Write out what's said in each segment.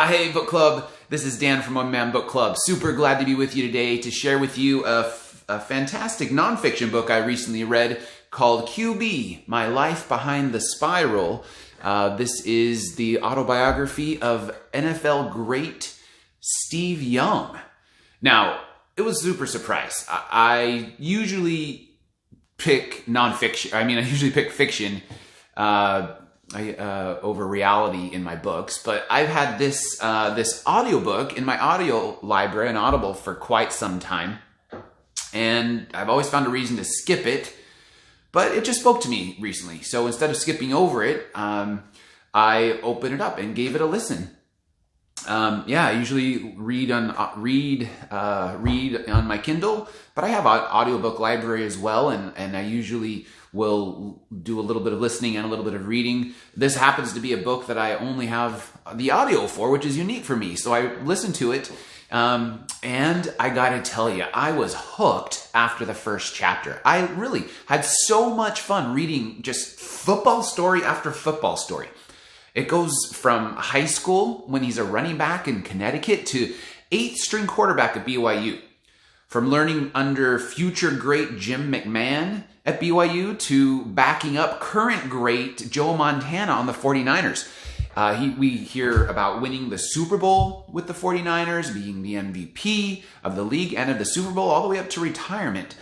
Hey book club, this is Dan from One Man Book Club. Super glad to be with you today to share with you a fantastic nonfiction book I recently read called QB, My Life Behind the Spiral. This is the autobiography of NFL great Steve Young. Now, it was a super surprise. I usually pick nonfiction. I usually pick fiction over reality in my books, but I've had this audiobook in my audio library on Audible for quite some time, and I've always found a reason to skip it, but it just spoke to me recently. So instead of skipping over it, I opened it up and gave it a listen. I usually read on my Kindle, but I have an audiobook library as well, and I usually will do a little bit of listening and a little bit of reading. This happens to be a book that I only have the audio for, which is unique for me. So I listened to it, and I gotta tell you, I was hooked after the first chapter. I really had so much fun reading just football story after football story. It goes from high school when he's a running back in Connecticut to 8th string quarterback at BYU. From learning under future great Jim McMahon at BYU to backing up current great Joe Montana on the 49ers. We hear about winning the Super Bowl with the 49ers, being the MVP of the league and of the Super Bowl, all the way up to retirement.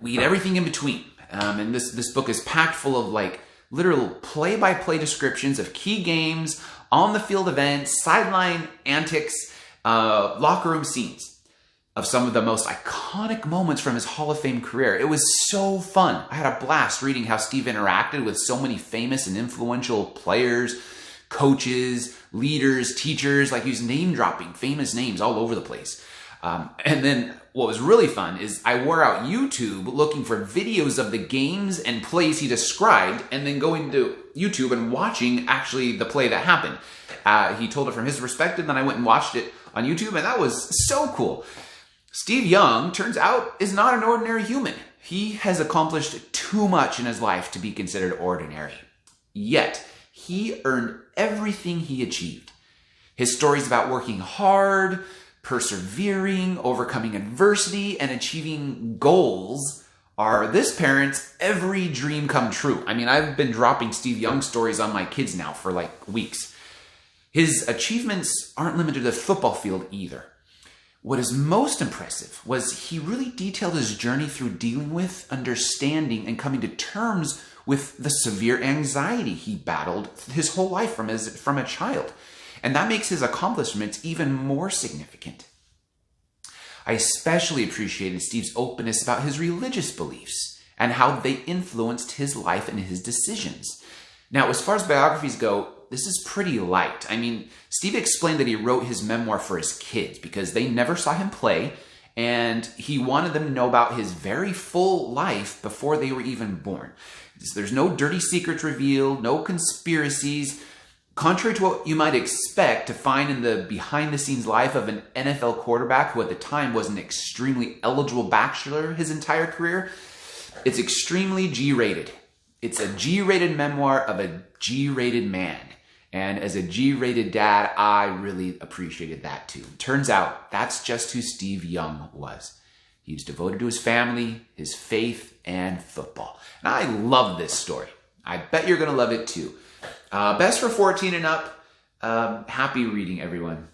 We get everything in between. And this book is packed full of literal play-by-play descriptions of key games, on-the-field events, sideline antics, locker room scenes of some of the most iconic moments from his Hall of Fame career. It was so fun. I had a blast reading how Steve interacted with so many famous and influential players, coaches, leaders, teachers. He was name-dropping famous names all over the place. And then what was really fun is I wore out YouTube looking for videos of the games and plays he described, and then going to YouTube and watching actually the play that happened. He told it from his perspective, then I went and watched it on YouTube, and that was so cool. Steve Young, turns out, is not an ordinary human. He has accomplished too much in his life to be considered ordinary. Yet, he earned everything he achieved. His stories about working hard, persevering, overcoming adversity, and achieving goals are this parent's every dream come true. I've been dropping Steve Young stories on my kids now for weeks. His achievements aren't limited to the football field either. What is most impressive was he really detailed his journey through dealing with, understanding, and coming to terms with the severe anxiety he battled his whole life from a child. And that makes his accomplishments even more significant. I especially appreciated Steve's openness about his religious beliefs and how they influenced his life and his decisions. Now, as far as biographies go, this is pretty light. Steve explained that he wrote his memoir for his kids because they never saw him play, and he wanted them to know about his very full life before they were even born. There's no dirty secrets revealed, no conspiracies. Contrary to what you might expect to find in the behind-the-scenes life of an NFL quarterback who at the time was an extremely eligible bachelor his entire career, it's extremely G-rated. It's a G-rated memoir of a G-rated man. And as a G-rated dad, I really appreciated that too. Turns out that's just who Steve Young was. He was devoted to his family, his faith, and football. And I love this story. I bet you're going to love it too. Best for 14 and up. Happy reading, everyone.